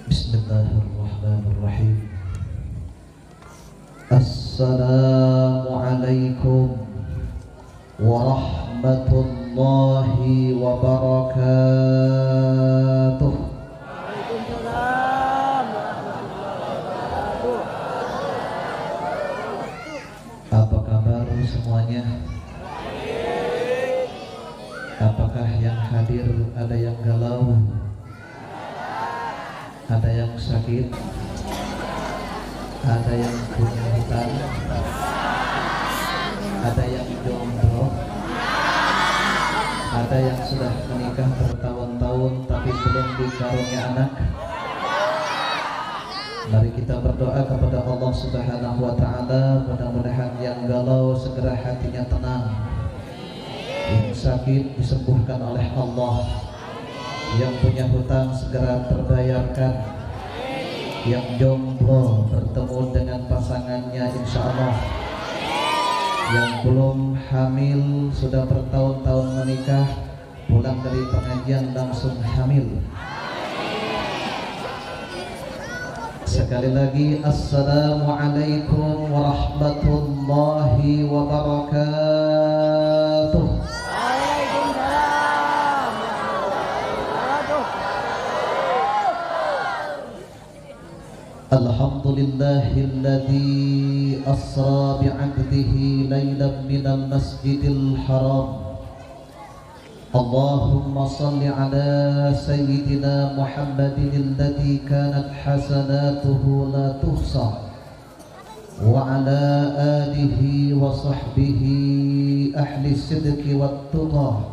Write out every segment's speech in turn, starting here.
Bismillahirrahmanirrahim. Assalamualaikum warahmatullahi wabarakatuh. Waalaikumsalam warahmatullahi wabarakatuh. Apa kabar semuanya? Apakah yang hadir ada yang galau? Ada yang sakit? Ada yang punya hutang? Ada yang jomblo? Ada yang sudah menikah bertahun-tahun tapi belum dikaruniai anak? Mari kita berdoa kepada Allah Subhanahu wa Ta'ala, mudah-mudahan yang galau segera hatinya tenang, yang sakit disembuhkan oleh Allah, yang punya hutang segera terbayarkan, yang jomblo bertemu dengan pasangannya insya Allah, yang belum hamil sudah bertahun-tahun menikah pulang dari pengajian langsung hamil. Sekali lagi, assalamualaikum warahmatullahi wabarakatuh. Alhamdulillahilladzi asra bi'abdihi laylan minal masjidil haram. Allahumma salli ala sayyidina Muhammadin alladzi kanat hasanatuhu la tuhsa, wa ala alihi wa sahbihi ahli sidqi wat tuqa.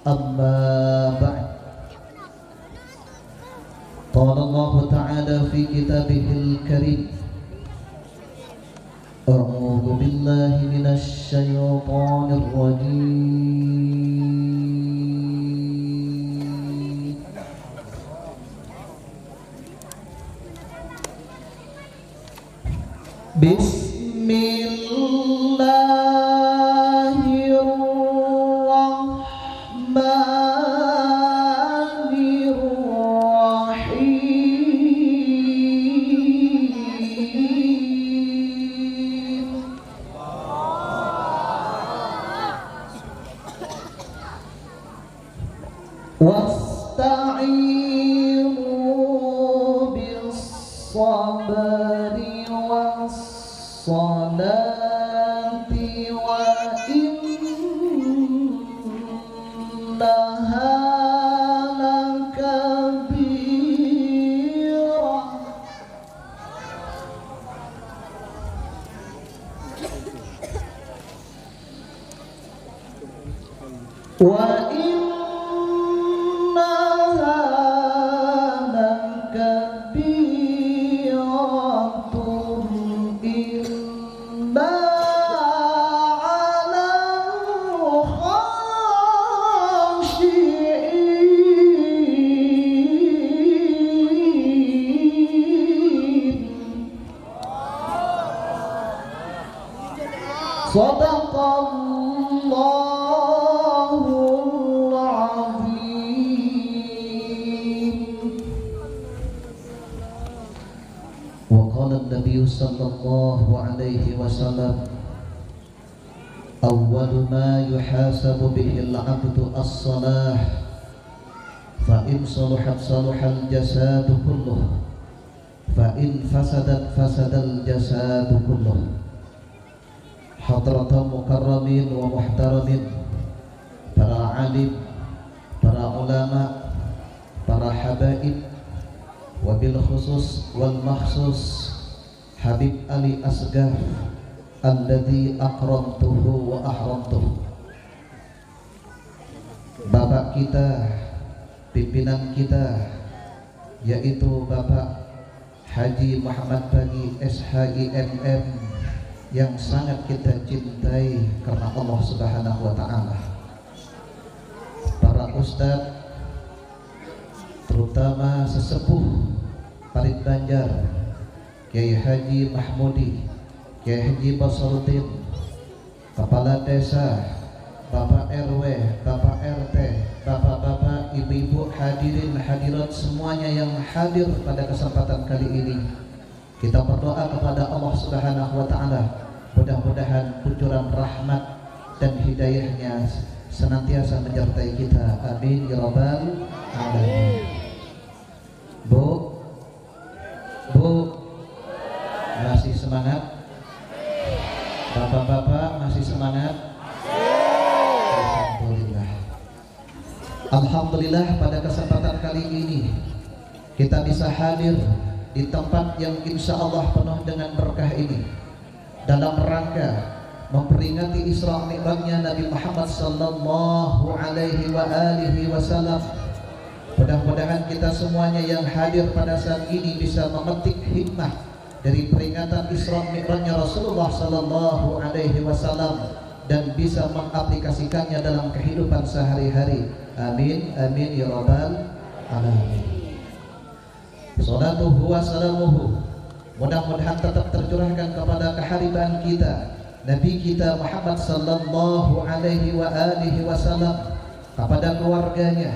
Amma ba'd. قال الله تعالى في كتابه الكريم أعوذ بالله من الشيطان الرجيم بسم الله الرحمن واستعينوا بالصبر والصلاة وإنها لكبيرة Sadaqallahul azim. Wa qala an-nabiy sallallahu alaihi wasallam, awwalu ma yuhasabu bihi al-'abdu as-salah, fa in salahat salahal jasadu kulluh, fa in fasadat fasadal jasadu kulluh. Hadratan mukarramin wa muhtaramin, para alim, para ulama, para habaib, wabil khusus wal makhsus Habib Ali Asghar alladzi akramtuhu wa ahramtuhu. Bapak kita, pimpinan kita, yaitu Bapak Haji Muhammad Bagi SHIMM, yang sangat kita cintai karena Allah Subhanahu wa Ta'ala. Para ustadz, terutama sesepuh Parit Banjar, Kiai Haji Mahmudi, Kiai Haji Basruddin, Kepala Desa, Bapak RW, Bapak RT, Bapak-bapak, ibu-ibu hadirin hadirat semuanya yang hadir pada kesempatan kali ini. Kita berdoa kepada Allah Subhanahu wa taala, mudah-mudahan kucuran rahmat dan hidayahnya senantiasa menyertai kita. Amin ya rabbal alamin. Bu, masih semangat? Bapak-bapak masih semangat? Alhamdulillah. Alhamdulillah, pada kesempatan kali ini kita bisa hadir di tempat yang insya Allah penuh dengan berkah ini dalam rangka memperingati Isra Mi'rajnya Nabi Muhammad sallallahu alaihi wa alihi wasallam. Mudah-mudahan kita semuanya yang hadir pada saat ini bisa memetik hikmah dari peringatan Isra Mi'rajnya Rasulullah sallallahu alaihi wasallam dan bisa mengaplikasikannya dalam kehidupan sehari-hari. Amin amin ya rabbal alamin. Salatuhu wa salamuhu mudah-mudahan tetap tercurahkan kepada keharibaan kita Nabi kita Muhammad sallallahu alaihi wa alihi wasallam, kepada keluarganya,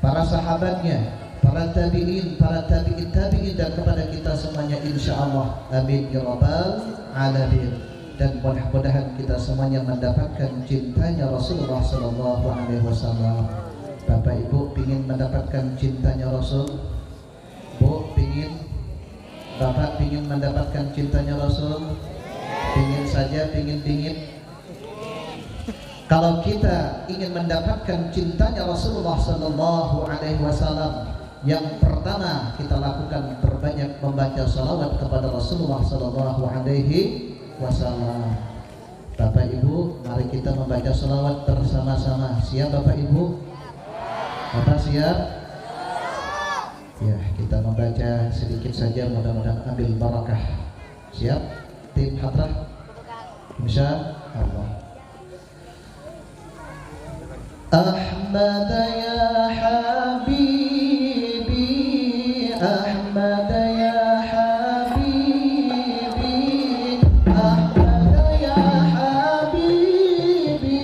para sahabatnya, para tabi'in, para tabi'in dan kepada kita semuanya insyaallah. Amin ya rabbal alamin. Dan mudah-mudahan kita semuanya mendapatkan cintanya Rasulullah sallallahu alaihi wasallam. Bapak Ibu ingin mendapatkan cintanya Rasul? Bu ingin? Bapak ingin mendapatkan cintanya Rasul? Pingin saja, pingin. Kalau kita ingin mendapatkan cintanya Rasulullah sallallahu alaihi wasallam, yang pertama kita lakukan perbanyak membaca salawat kepada Rasulullah sallallahu alaihi wasallam. Bapak Ibu, mari kita membaca salawat bersama-sama. Siap Bapak Ibu? Bapak siap? Ya, kita membaca sedikit saja, mudah-mudahan ambil barakah. Siap? Tim hadrah insyaallah. Ahmad ya habibi, Ahmad ya habibi, Ahmad ya habibi,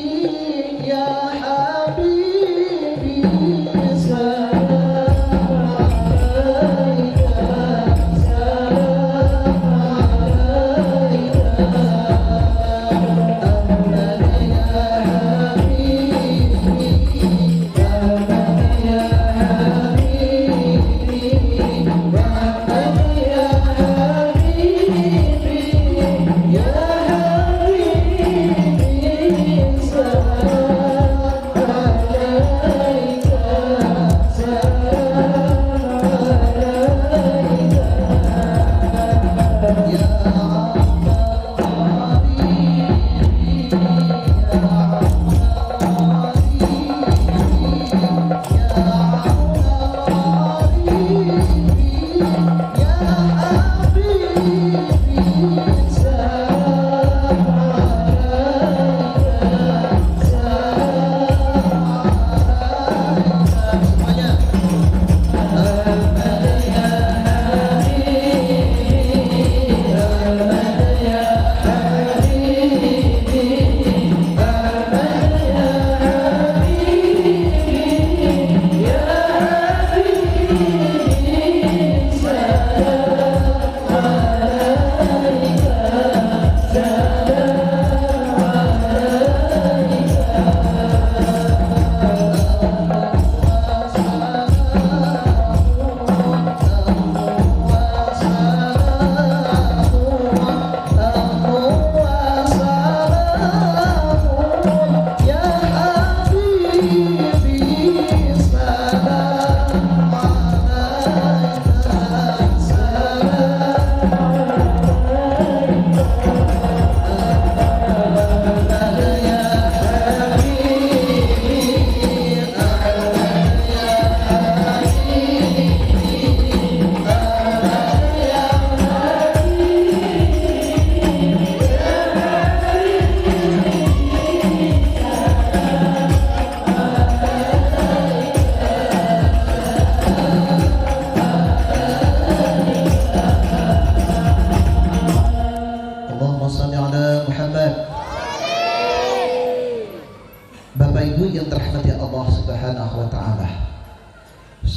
ya habibi, salam alaika, salam alaika.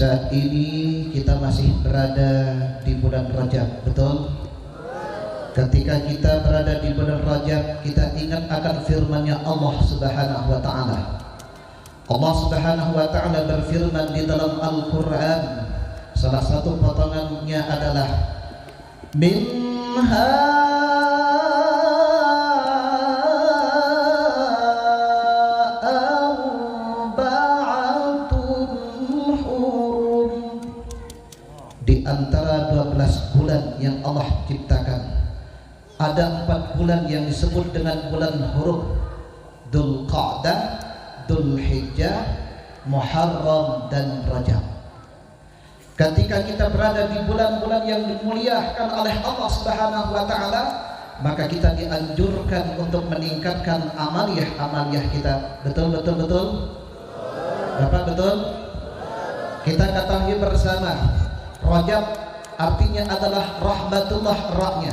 Saat ini kita masih berada di bulan Rajab, betul? Ketika kita berada di bulan Rajab, kita ingat akan firman-Nya Allah Subhanahu wa taala. Allah Subhanahu wa taala berfirman di dalam Al-Qur'an. Salah satu potongannya adalah minha antara 12 bulan yang Allah ciptakan, ada 4 bulan yang disebut dengan bulan huruf: Dzulqa'dah, Dzulhijjah, Muharram, dan Rajab. Ketika kita berada di bulan-bulan yang dimuliakan oleh Allah Subhanahu wa taala, maka kita dianjurkan untuk meningkatkan amaliyah kita. Betul? Bapak, betul? Kita ketahui bersama, Rajab artinya adalah rahmatullah, ra-nya.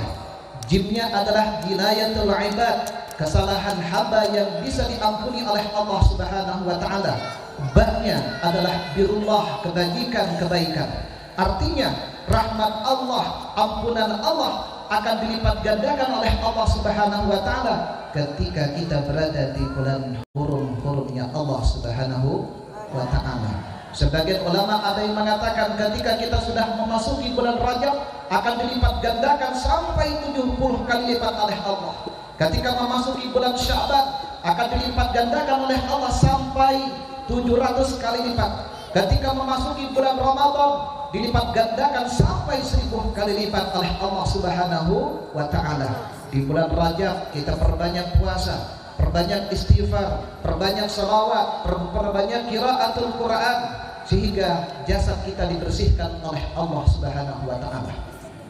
Jimnya adalah jinayatul ibad, kesalahan hamba yang bisa diampuni oleh Allah Subhanahu wa taala. Ba-nya adalah birullah, kebaikan. Artinya rahmat Allah, ampunan Allah akan dilipat gandakan oleh Allah Subhanahu wa taala ketika kita berada di bulan hurum-hurumnya Allah Subhanahu wa taala. Sebagian ulama ada yang mengatakan ketika kita sudah memasuki bulan Rajab akan dilipat gandakan sampai 70 kali lipat oleh Allah. Ketika memasuki bulan Sya'ban akan dilipat gandakan oleh Allah sampai 700 kali lipat. Ketika memasuki bulan Ramadan dilipat gandakan sampai 1000 kali lipat oleh Allah Subhanahu wa taala. Di bulan Rajab kita perbanyak puasa, perbanyak istighfar, perbanyak salawat, perbanyak qiraatul Quran, sehingga jasad kita dibersihkan oleh Allah Subhanahu wa taala.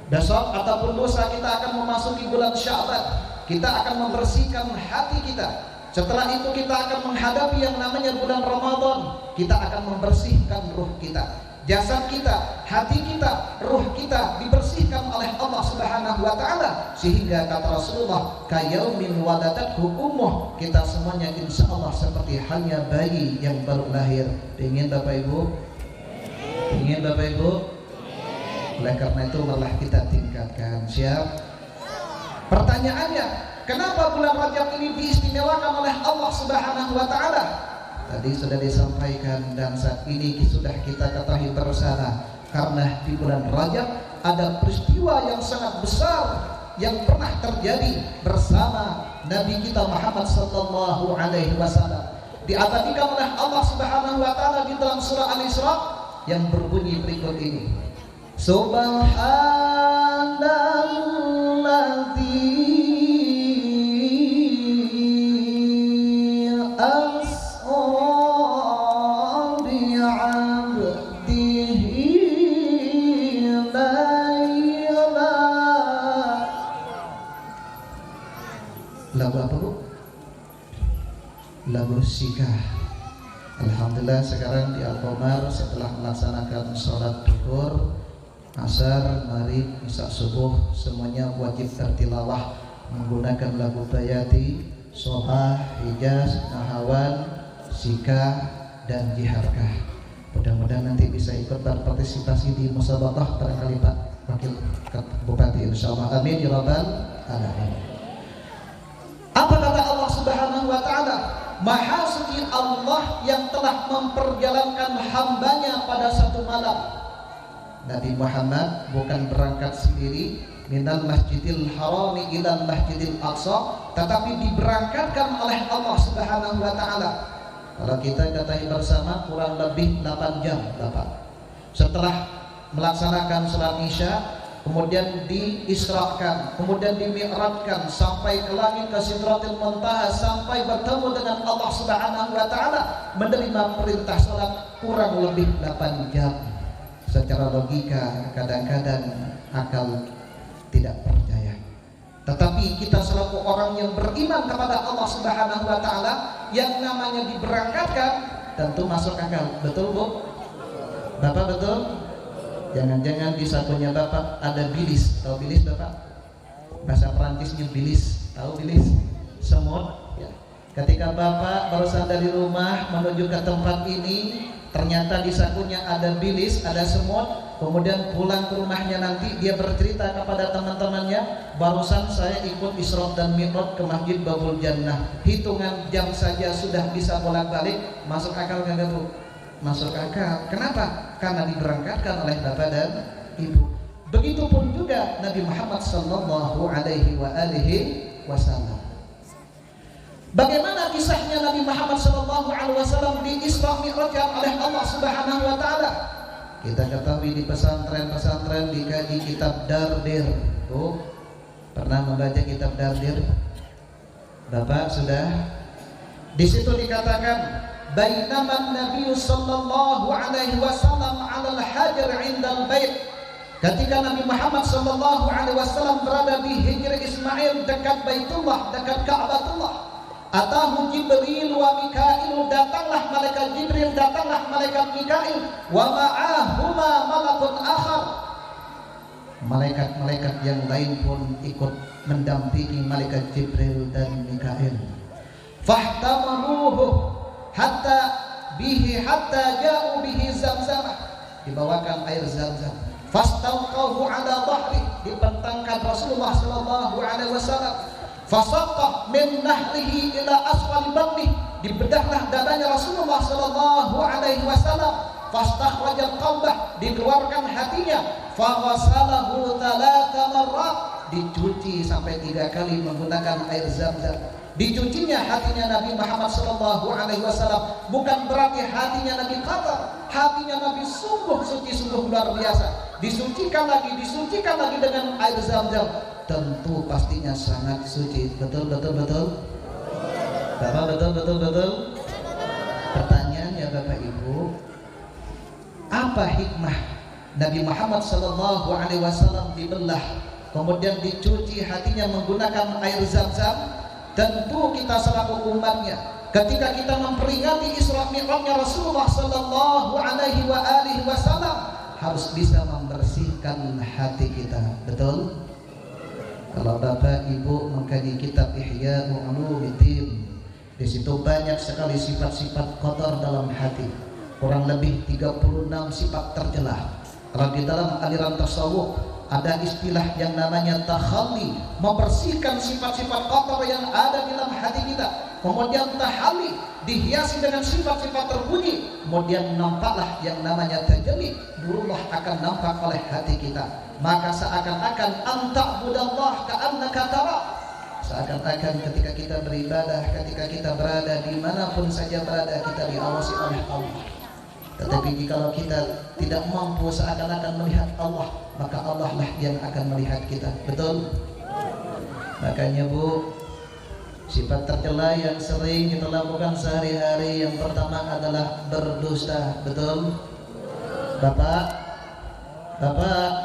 Besok ataupun lusa kita akan memasuki bulan Sya'ban, kita akan membersihkan hati kita. Setelah itu kita akan menghadapi yang namanya bulan Ramadan, kita akan membersihkan ruh kita. Jasad kita, hati kita, ruh kita dibersihkan oleh Allah Subhanahu wa taala, sehingga kata Rasulullah, kayaumin waladathu ummuh, kita semuanya insyaallah seperti halnya bayi yang baru lahir. Ingin Bapak Ibu? Ingin Bapak Ibu? Oleh karena itu malah kita tingkatkan. Siap? Pertanyaannya, kenapa bulan Rajab ini diistimewakan oleh Allah Subhanahu wa taala? Tadi sudah disampaikan dan saat ini sudah kita ketahui bersama, karena di bulan Rajab ada peristiwa yang sangat besar yang pernah terjadi bersama Nabi kita Muhammad sallallahu alaihi wasallam. Diabadikan oleh Allah Subhanahu wa taala di dalam surah Al-Isra yang berbunyi berikut ini. Subhanalladzi lagu apa Bu? Lagu Sikah. Alhamdulillah sekarang di Al-Qamar setelah melaksanakan sholat duhur, asar, maghrib, isya subuh semuanya wajib tertilawah menggunakan lagu Bayati, Sohah, Hijaz, Nahawan, Sikah, dan Jiharkah. Mudah-mudahan nanti bisa ikut berpartisipasi di musabaqah barangkali Pak Wakil Bupati, insyaallah. Amin ya rabbal alamin. Apa kata Allah Subhanahu wa taala? Maha suci Allah yang telah memperjalankan hambanya pada satu malam. Nabi Muhammad bukan berangkat sendiri minal masjidil harami ilal masjidil aqsa, tetapi diberangkatkan oleh Allah Subhanahu wa taala. Kalau kita katakan bersama kurang lebih 8 jam Bapak. Setelah melaksanakan salat Isya, kemudian diisrakan, kemudian dimi'rajkan sampai ke langit, ke Sidratil Muntaha, sampai bertemu dengan Allah Subhanahu wa taala, menerima perintah salat kurang lebih 8 jam. Secara logika kadang-kadang akal tidak percaya. Tetapi kita selaku orang yang beriman kepada Allah Subhanahu wa taala, yang namanya diberangkatkan tentu masuk akal. Betul Bu? Bapak betul? Jangan-jangan di sakunya Bapak ada bilis. Tahu bilis Bapak? Bahasa Perancisnya bilis. Tahu bilis? Semut ya. Ketika Bapak barusan dari rumah menuju ke tempat ini, ternyata di sakunya ada bilis, ada semut. Kemudian pulang ke rumahnya nanti dia bercerita kepada teman-temannya, barusan saya ikut Isra dan Mi'raj ke Masjid Babul Jannah, hitungan jam saja sudah bisa bolak-balik. Masuk akal kagak Bu? Masuk akal. Kenapa? Karena diberangkatkan oleh bapak dan ibu. Begitupun juga Nabi Muhammad sallallahu alaihi wasallam. Bagaimana kisahnya Nabi Muhammad sallallahu alaihi wasallam di Isra Mi'raj oleh Allah Subhanahu wa taala? Kita ketahui di pesantren-pesantren dikaji kitab Dardir. Oh, pernah membaca kitab Dardir? Bapak sudah? Di situ dikatakan bainaman Nabi sallallahu alaihi wasallam 'alal hajar 'indal bait. Ketika Nabi Muhammad sallallahu alaihi wasallam berada di Hijr Ismail dekat Baitullah, dekat Ka'batullah, atahu Jibril wa Mikail, datanglah malaikat Jibril, datanglah malaikat Mikail, wa ma'ahuma malakun akhar. Malaikat-malaikat yang lain pun ikut mendampingi malaikat Jibril dan Mikail. Fahtamaluhu hatta ja'u bihi Zamzam, dibawakan air Zamzam. Fastawqahu ala dhahri, dibentangkan Rasulullah sallallahu alaihi wasallam. Fasaqqa min nahrihi ila asfali batni, dibedahlah dadanya Rasulullah sallallahu alaihi wasallam. Fastakhrajal qalbah, dikeluarkan hatinya. Fawasalahu 3 marrat, dicuci sampai 3 kali menggunakan air Zamzam. Dicucinya hatinya Nabi Muhammad sallallahu alaihi wasallam bukan berarti hatinya Nabi kotor. Hatinya Nabi sungguh suci, sungguh luar biasa. Disucikan lagi dengan air Zamzam. Tentu pastinya sangat suci. Betul. Bapak, betul. Pertanyaannya Bapak Ibu, apa hikmah Nabi Muhammad sallallahu alaihi wasallam dibelah kemudian dicuci hatinya menggunakan air Zamzam? Tentu kita selaku umatnya, ketika kita memperingati Isra Mi'rajnya Rasulullah sallallahu alaihi wasallam, harus bisa membersihkan hati kita. Betul? Kalau Bapak Ibu mengkaji kitab Ihya Ulumuddin, di situ banyak sekali sifat-sifat kotor dalam hati. Kurang lebih 36 sifat tercela. Kalau di dalam aliran tasawuf ada istilah yang namanya takhalli, membersihkan sifat-sifat kotor yang ada di dalam hati kita. Kemudian tahalli, dihiasi dengan sifat-sifat terpuji. Kemudian nampaklah yang namanya tajalli, nurullah akan nampak oleh hati kita. Maka seakan-akan anta'budallah ka'annaka tara, seakan-akan ketika kita beribadah, ketika kita berada dimanapun saja berada, kita diawasi oleh Allah. Tetapi jika kita tidak mampu seakan-akan melihat Allah, maka Allah lah yang akan melihat kita. Betul? Makanya Bu, sifat tercela yang sering kita lakukan sehari-hari, yang pertama adalah berdusta. Betul? Bapak pernah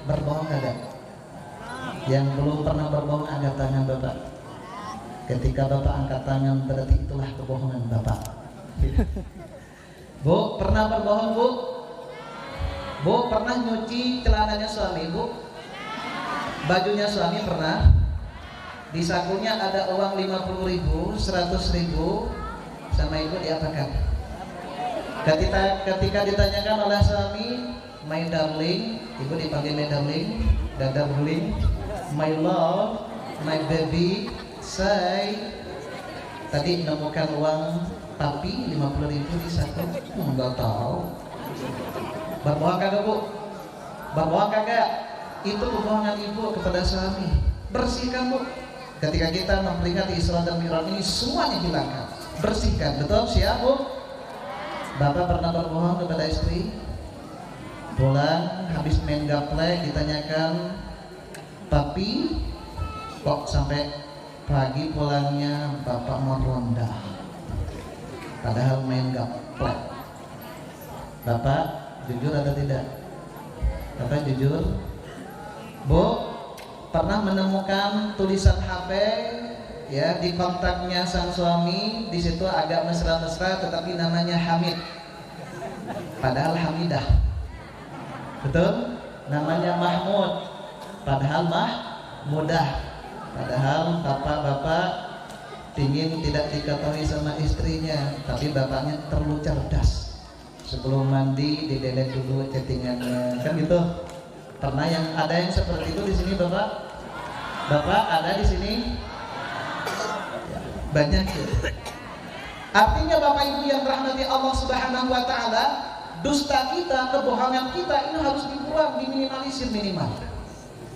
berbohong enggak? Yang belum pernah berbohong angkat tangan Bapak. Ketika Bapak angkat tangan berarti itulah kebohongan Bapak. Bu, pernah berbohong Bu? Bu, pernah nyuci celananya suami Bu? Bajunya suami pernah? Di sakunya ada uang 50.000, 100.000, sama Ibu diapakan? Ketika ditanyakan oleh suami, my darling, Ibu dipanggil my darling, darling, my love, my baby, say, tadi menemukan uang papi 50.000 di saku. Enggak tahu. Berbohong kagak Bu? Berbohong kagak? Itu kebohongan Ibu kepada suami. Bersihkan Bu. Ketika kita memperingati Isra dan Mi'raj ini, semuanya hilangkan, bersihkan. Betul? Siap Bu? Bapak pernah berbohong kepada istri? Pulang habis main gaplek ditanyakan, papi kok sampai pagi pulangnya Bapak mau ronda, padahal main gaplek. Bapak jujur atau tidak? Bapak jujur? Bu, pernah menemukan tulisan HP ya di kontaknya sang suami, di situ agak mesra-mesra tetapi namanya Hamid, padahal Hamidah. Betul? Namanya Mahmud, padahal Mahmudah. Padahal bapak-bapak Pingin tidak diketahui sama istrinya, tapi bapaknya terlalu cerdas. Sebelum mandi didelete dulu chattingannya, kan gitu. Pernah ada yang seperti itu di sini bapak? Bapak ada di sini? Banyak ya. Artinya bapak ibu yang rahmati Allah Subhanahu wa taala, dusta kita, kebohongan kita ini harus dibuang, diminimalisir minimal.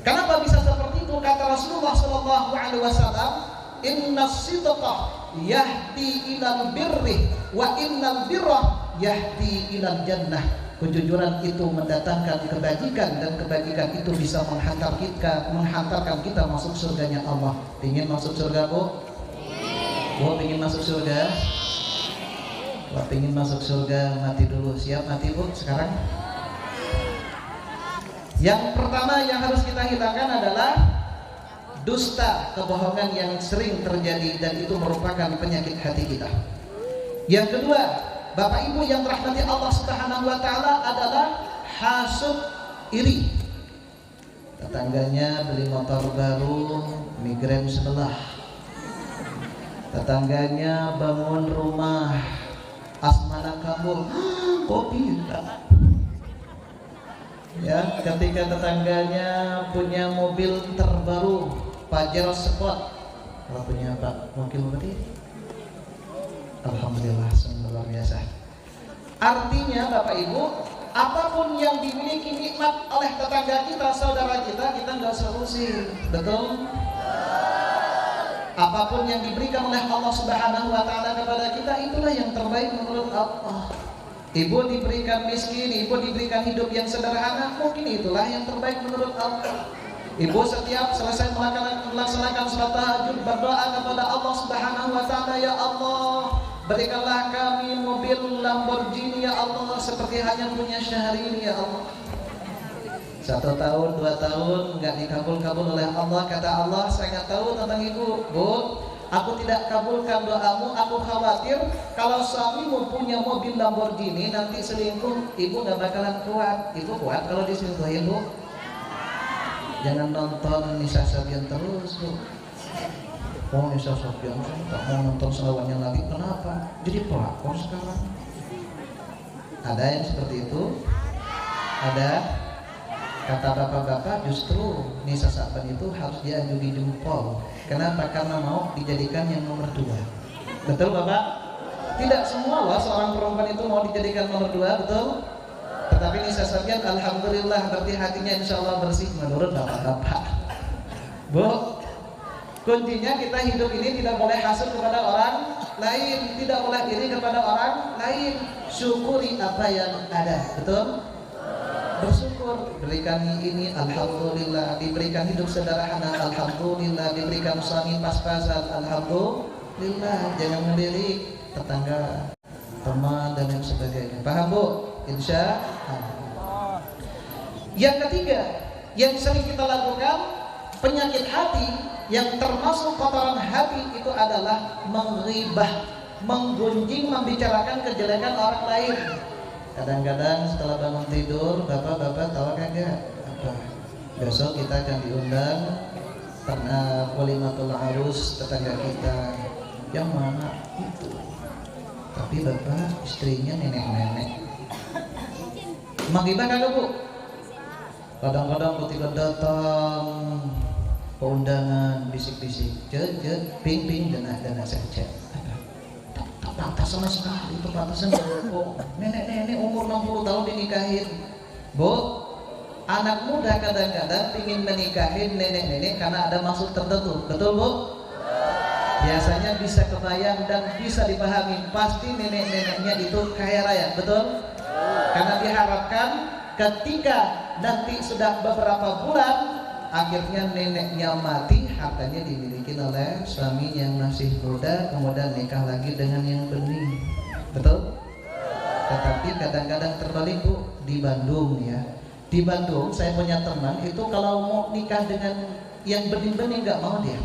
Kenapa bisa seperti itu? Kata Rasulullah sallallahu alaihi wasallam, "Innas sidqa yahdi ilal birri wa innal birra yahdi ilal jannah." Kejujuran itu mendatangkan kebajikan, dan kebajikan itu bisa menghantarkan kita masuk surganya Allah. Ingin masuk surga, Bu? Bu ingin masuk surga? Bu ingin masuk surga, mati dulu. Siap mati, Bu, sekarang? Yang pertama yang harus kita hilangkan adalah dusta, kebohongan yang sering terjadi, dan itu merupakan penyakit hati kita. Yang kedua, Bapak Ibu yang rahmati Allah Subhanahu wa taala, adalah hasud, iri. Tetangganya beli motor baru, migrain sebelah. Tetangganya bangun rumah, asmana kabul, kok tidak? Ya, ketika tetangganya punya mobil terbaru, Pajero Sport. Kalau punya Pak Wakil Bupati, alhamdulillah, luar biasa. Artinya Bapak Ibu, apapun yang dimiliki nikmat oleh tetangga kita, saudara kita nggak usah usir, betul? Apapun yang diberikan oleh Allah Subhanahu wa taala kepada kita, itulah yang terbaik menurut Allah. Ibu diberikan miskin, ibu diberikan hidup yang sederhana, mungkin itulah yang terbaik menurut Allah. Ibu setiap selesai melaksanakan salat tahajud berdoa kepada Allah Subhanahu wa taala, ya Allah, berikanlah kami mobil Lamborghini ya Allah, seperti hanya punya Syahrini ya Allah. 1 tahun, 2 tahun nggak dikabul-kabul oleh Allah. Kata Allah, saya nggak tahu tentang ibu, Bu, aku tidak kabulkan doamu. Aku khawatir kalau suamimu punya mobil Lamborghini, nanti selingkuh, ibu nggak bakalan kuat. Ibu kuat kalau diselingkuhin, Bu? Jangan nonton Nisa Sabian terus, Bu. Oh, Nisa Sabian, saya tak mau nonton selawatnya lagi. Kenapa? Jadi pelakor sekarang. Ada yang seperti itu? Ada. Kata bapak-bapak, justru Nisa Sabian itu harus dianjungi jempol. Kenapa? Karena mau dijadikan yang nomor 2. Betul Bapak? Tidak semua loh seorang perempuan itu mau dijadikan nomor 2, betul? Tetapi Nisa Sabian alhamdulillah berarti hatinya insya Allah bersih menurut bapak-bapak. Bu, kuncinya kita hidup ini tidak boleh hasud kepada orang lain, tidak boleh iri kepada orang lain. Syukuri apa yang ada, betul? Bersyukur, diberikan ini alhamdulillah, diberikan hidup sederhana alhamdulillah, diberikan suami pas-pasan alhamdulillah. Jangan melirik tetangga, teman dan lain sebagainya. Paham, Bu? Insya Allah. Yang ketiga yang sering kita lakukan, penyakit hati yang termasuk kotoran hati, itu adalah menghibah, menggunjing, membicarakan kejelekan orang lain. Kadang-kadang setelah bangun tidur, bapak-bapak tahu kagak apa? Besok kita akan diundang karena walimatul arus tetangga kita. Yang mana itu? Tapi bapak istrinya nenek-nenek. Menghibah kagak, Bu? Kadang-kadang ketika datang undangan, bisik-bisik, jejak, ping-ping, dana saja. Pantas sama sekali itu, pantasan kok nenek-nenek umur 60 tahun dinikahin. Bu, anak muda kadang-kadang ingin menikahin nenek-nenek karena ada maksud tertentu, betul Bu? Biasanya bisa kebayang dan bisa dipahami, pasti nenek-neneknya itu kaya raya, betul? Karena diharapkan ketika nanti sudah beberapa bulan, akhirnya neneknya mati, hartanya dimiliki oleh suami yang masih muda, kemudian nikah lagi dengan yang bening, betul? Tetapi kadang-kadang terbalik, Bu. Di Bandung ya, di Bandung saya punya teman itu kalau mau nikah dengan yang bening-bening nggak mau dia.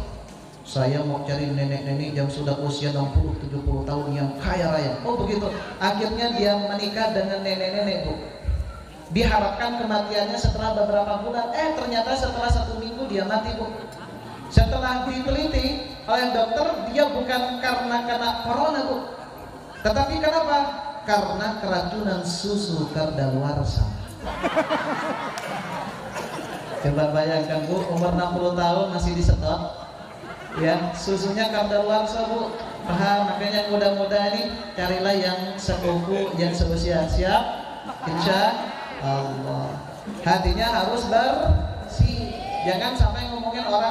Saya mau cari nenek-nenek yang sudah usia 60-70 tahun yang kaya raya. Oh begitu. Akhirnya dia menikah dengan nenek-nenek, Bu. Diharapkan kematiannya setelah beberapa bulan, ternyata setelah 1 minggu dia mati, Bu. Setelah diteliti, oleh dokter dia bukan karena kena corona Bu, tetapi kenapa? Karena keracunan susu kadaluarsa. Coba bayangkan Bu, umur 60 tahun masih disedot ya, susunya kadaluarsa Bu. Paham? Makanya mudah-mudahan nih carilah yang sepupu, yang seusia. Siap? Insya Allah. Hatinya harus bersih, jangan sampai ngomongin orang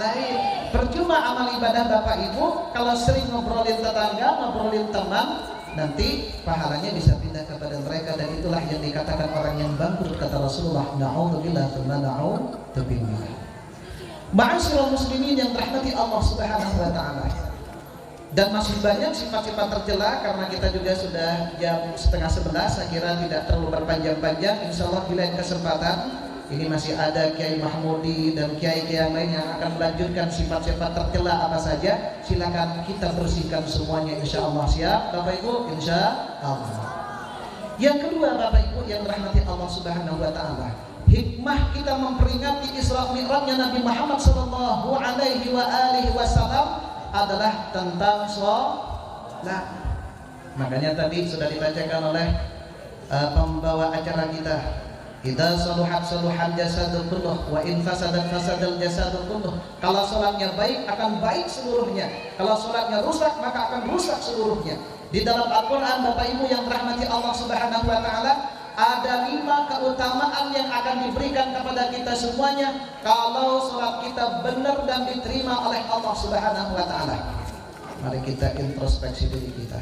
lain. Percuma amal ibadah Bapak Ibu kalau sering ngobrolin tetangga, ngobrolin teman, nanti pahalanya bisa pindah kepada mereka, dan itulah yang dikatakan orang yang bangkrut kata Rasulullah. Na'udzubillah tsumma na'udzubillah. Ma'asyiral muslimin yang dirahmati Allah Subhanahu wa taala. Dan masih banyak sifat-sifat tercela, karena kita juga sudah jam 10:30, saya kira tidak terlalu berpanjang-panjang. Insya Allah di lain kesempatan ini masih ada Kiai Mahmudi dan kiai-kiai yang lain yang akan melanjutkan sifat-sifat tercela apa saja. Silakan kita bersihkan semuanya insya Allah. Siap Bapak Ibu? Insya Allah. Yang kedua Bapak Ibu yang dirahmati Allah Subhanahu wa taala, hikmah kita memperingati Isra Mi'rajnya Nabi Muhammad sallallahu alaihi wasallam adalah tentang sholat. Makanya tadi sudah dibacakan oleh pembawa acara kita, idza saluhat saluhal jasadu kulluh wa in fasadat fasadal jasadu kulluh. Kalau sholatnya baik akan baik seluruhnya, kalau sholatnya rusak maka akan rusak seluruhnya. Di dalam Al-Quran Bapak Ibu yang dirahmati Allah Subhanahu wa taala, ada 5 keutamaan yang akan diberikan kepada kita semuanya kalau sholat kita benar dan diterima oleh Allah Subhanahu wa taala. Mari kita introspeksi diri kita,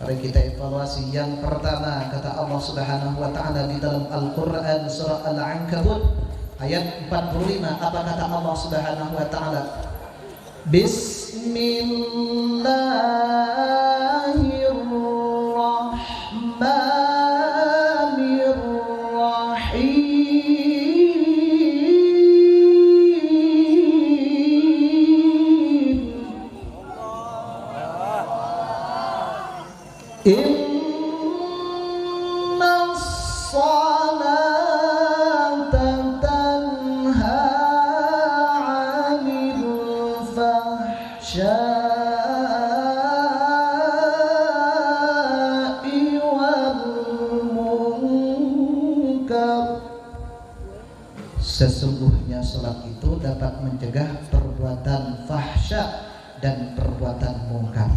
mari kita evaluasi. Yang pertama kata Allah Subhanahu wa taala di dalam Al-Qur'an surah Al-Ankabut ayat 45, apa kata Allah Subhanahu wa taala? Bismillahirrahmanirrahim. Inna salata tanha 'anil fahsya'i wal munkar. Sesungguhnya salat itu dapat mencegah perbuatan fahsya dan perbuatan mungkar.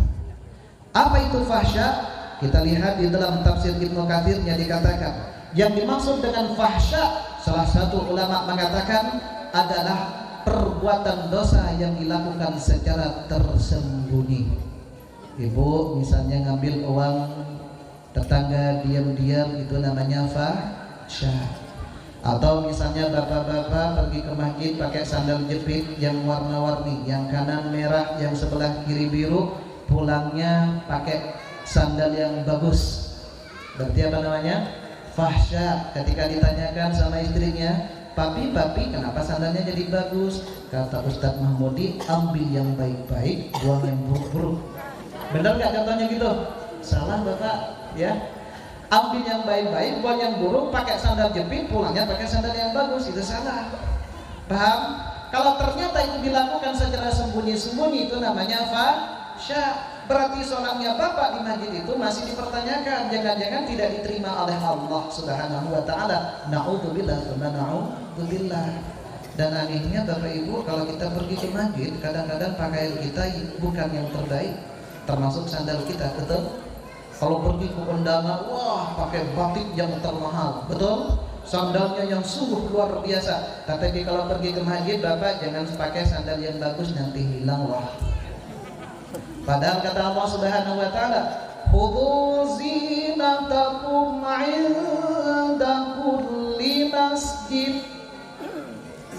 Apa itu fahsya? Kita lihat di dalam tafsir Ibnu Katsirnya dikatakan, yang dimaksud dengan fahsya, salah satu ulama mengatakan adalah perbuatan dosa yang dilakukan secara tersembunyi. Ibu misalnya ngambil uang tetangga diam-diam, itu namanya fahsya. Atau misalnya bapak-bapak pergi ke masjid pakai sandal jepit yang warna-warni, yang kanan merah, yang sebelah kiri biru, pulangnya pakai sandal yang bagus. Berarti apa namanya? Fahsya. Ketika ditanyakan sama istrinya, papi kenapa sandalnya jadi bagus? Kata Ustadz Mahmudi, ambil yang baik-baik, buang yang buruk-buruk. Benar nggak contohnya gitu? Salah Bapak ya. Ambil yang baik-baik, buang yang buruk, pakai sandal jepit, pulangnya pakai sandal yang bagus, itu salah. Paham? Kalau ternyata itu dilakukan secara sembunyi-sembunyi, itu namanya fahsya. Berarti sholatnya Bapak di masjid itu masih dipertanyakan, jangan-jangan tidak diterima oleh Allah Subhanahu wa taala. Na'udzubillah wa na'udzubillah. Dan anehnya Bapak Ibu, kalau kita pergi ke masjid, kadang-kadang pakaian kita bukan yang terbaik, termasuk sandal kita, betul? Kalau pergi ke undangan, wah pakai batik yang termahal, betul? Sandalnya yang sungguh luar biasa. Tapi kalau pergi ke masjid Bapak jangan pakai sandal yang bagus, nanti hilang wah. Padahal kata Allah Subhanahu wa taala, khudhu zinatakum 'inda kulli masjid.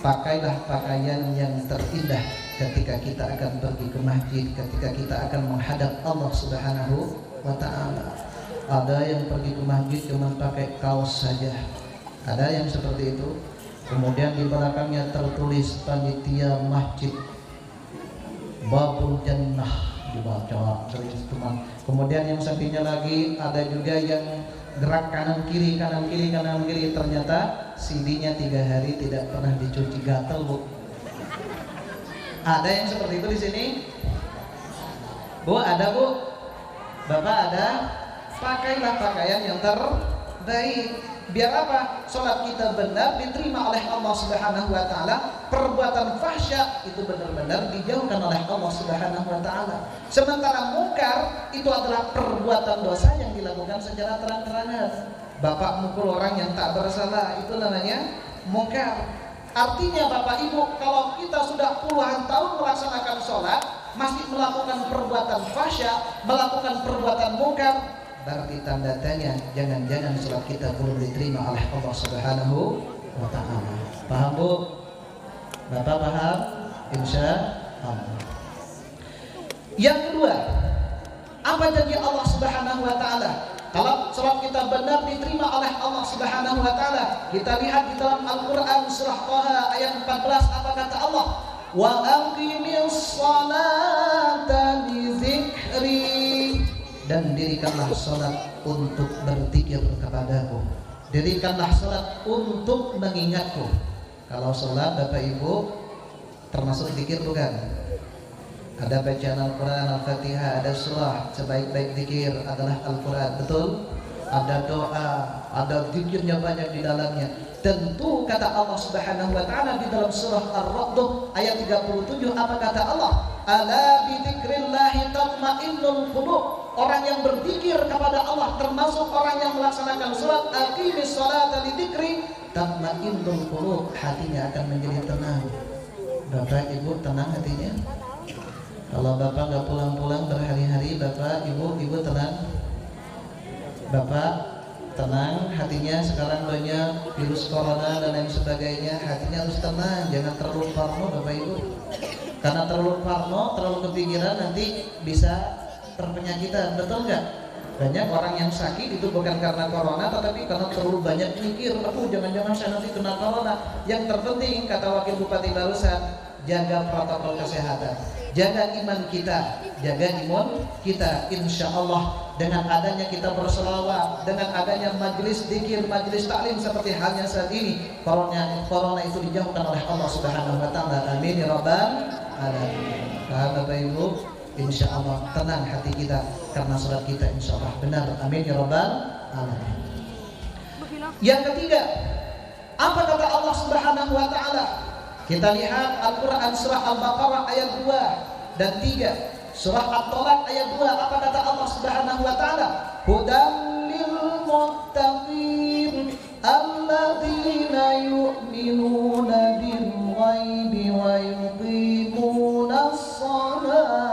Pakailah pakaian yang terindah ketika kita akan pergi ke masjid, ketika kita akan menghadap Allah Subhanahu wa taala. Ada yang pergi ke masjid cuma pakai kaos saja, ada yang seperti itu. Kemudian di belakangnya tertulis panitia masjid Babul Jannah, dibaca teman. Kemudian yang sampingnya lagi ada juga yang gerak kanan kiri, ternyata CD-nya 3 hari tidak pernah dicuci, gatel Bu. Ada yang seperti itu di sini? Bu, ada Bu? Bapak ada? Pakailah pakaian yang terbaik. Biar apa? Sholat kita benar diterima oleh Allah Subhanahu wa taala. Perbuatan fahsya itu benar-benar dijauhkan oleh Allah Subhanahu wa taala. Sementara mungkar itu adalah perbuatan dosa yang dilakukan secara terang-terangan. Bapak mukul orang yang tak bersalah, itu namanya mungkar. Artinya Bapak Ibu, kalau kita sudah puluhan tahun melaksanakan sholat masih melakukan perbuatan fahsya, melakukan perbuatan mungkar, berarti tanda tanya, jangan-jangan sholat kita belum diterima oleh Allah Subhanahu wa ta'ala. Paham Bu? Bapak paham? Insya Allah. Yang kedua, apa janji Allah Subhanahu wa ta'ala? Kalau sholat kita benar diterima oleh Allah Subhanahu wa ta'ala, kita lihat di dalam Al-Quran surah Taha ayat 14, apa kata Allah? Wa aqimis sholata li dzikri, dan dirikanlah sholat untuk berzikir kepadaku. Dirikanlah sholat untuk mengingatku. Kalau sholat Bapak Ibu termasuk zikir bukan? Ada bacaan Al-Quran, Al-Fatihah, ada surah. Sebaik-baik zikir adalah Al-Quran, betul? Ada doa, ada zikirnya banyak di dalamnya. Tentu kata Allah Subhanahu wa ta'ala di dalam surah Ar-Ra'd ayat 37, apa kata Allah? Ala bi dzikrillahi tatma'innul qulub. Orang yang berzikir kepada Allah termasuk orang yang melaksanakan salat, aqimis sholata li dzikri tatma'innul qulub, hatinya akan menjadi tenang. Bapak Ibu tenang hatinya? Kalau Bapak nggak pulang-pulang berhari-hari, Bapak Ibu tenang? Bapak tenang hatinya? Sekarang banyak virus corona dan lain sebagainya, hatinya harus tenang, jangan terlalu parno Bapak Ibu. Karena terlalu parno, terlalu kepikiran nanti bisa terpenyakitan, betul nggak? Banyak orang yang sakit itu bukan karena corona, tetapi karena terlalu banyak mikir, aku jangan-jangan saya nanti kena corona. Yang terpenting kata Wakil Bupati barusan, jaga protokol kesehatan, jaga iman kita, jaga imun kita. Insya Allah dengan adanya kita berselawat, dengan adanya majelis dzikir, majelis taklim seperti halnya saat ini, corona itu dijauhkan oleh Allah Subhanahu wa ta'ala. Amin ya rabbal alamin. Paham Bapak Ibu? Insya Allah tenang hati kita karena sholat kita insya Allah benar. Amin ya rabbal alamin. Yang ketiga, apa kata Allah Subhanahu wa ta'ala? Kita lihat Al-Quran surah Al-Baqarah ayat 2 dan 3, surah At-Talaq ayat 2, apa kata Allah Subhanahu wa ta'ala? Hudan lil muttaqin alladzina yu'minuna bil ghaibi wa yuqimuna shalah.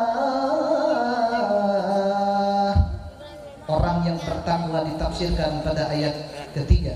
Orang yang bertakwa ditafsirkan pada ayat ketiga.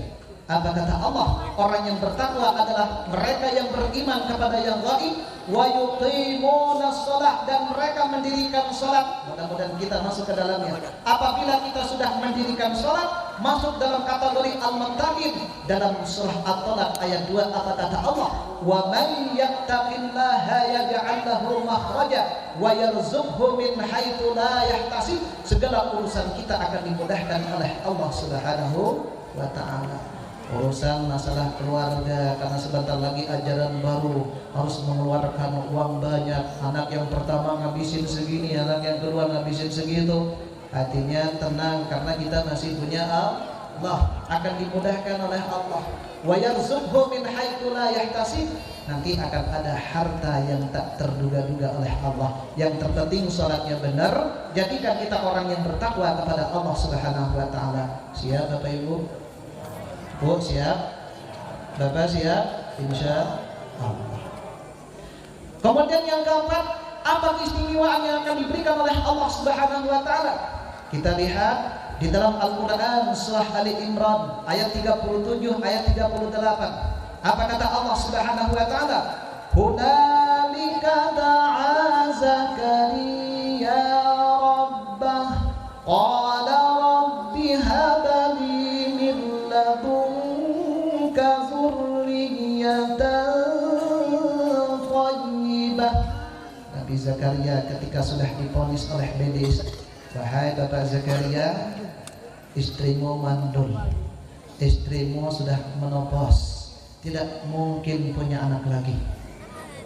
Apa kata Allah? Orang yang bertakwa adalah mereka yang beriman kepada yang gaib, wa yuqimuna shalah, dan mereka mendirikan salat. Mudah-mudahan kita masuk ke dalamnya. Apabila kita sudah mendirikan salat, masuk dalam kategori al-muttaqin. Dalam surah At-Talaq ayat 2, apa kata Allah? Wa man yattaqillaha yaj'al lahu makhraja wa yarzuqhu min haitsu la yahtasib. Segala urusan kita akan dimudahkan oleh Allah Subhanahu wa ta'ala. Urusan masalah keluarga, karena sebentar lagi ajaran baru, harus mengeluarkan uang banyak. Anak yang pertama ngabisin segini, anak yang kedua ngabisin segitu. Hatinya tenang karena kita masih punya Allah, akan dimudahkan oleh Allah. Wa yarzuqhu min haitsu la yahtasib. Nanti akan ada harta yang tak terduga-duga oleh Allah. Yang terpenting salatnya benar. Jadikan kita orang yang bertakwa kepada Allah Subhanahu wa ta'ala. Siap Bapak Ibu? Bu siap? Bapak siap? Insya Allah. Kemudian yang keempat, apa keistimewaan yang akan diberikan oleh Allah Subhanahu wa ta'ala? Kita lihat di dalam Al-Quran surah Ali Imran ayat 37, ayat 38. Apa kata Allah Subhanahu wa ta'ala? Hunalika da'a Zakaria rabbah qala rabbi habli min ladunka dzurriyyatan thayyibah. Nabi Zakaria ketika sudah divonis oleh Belis, wahai Bapak Zakaria, istrimu mandul, istrimu sudah menopause, tidak mungkin punya anak lagi.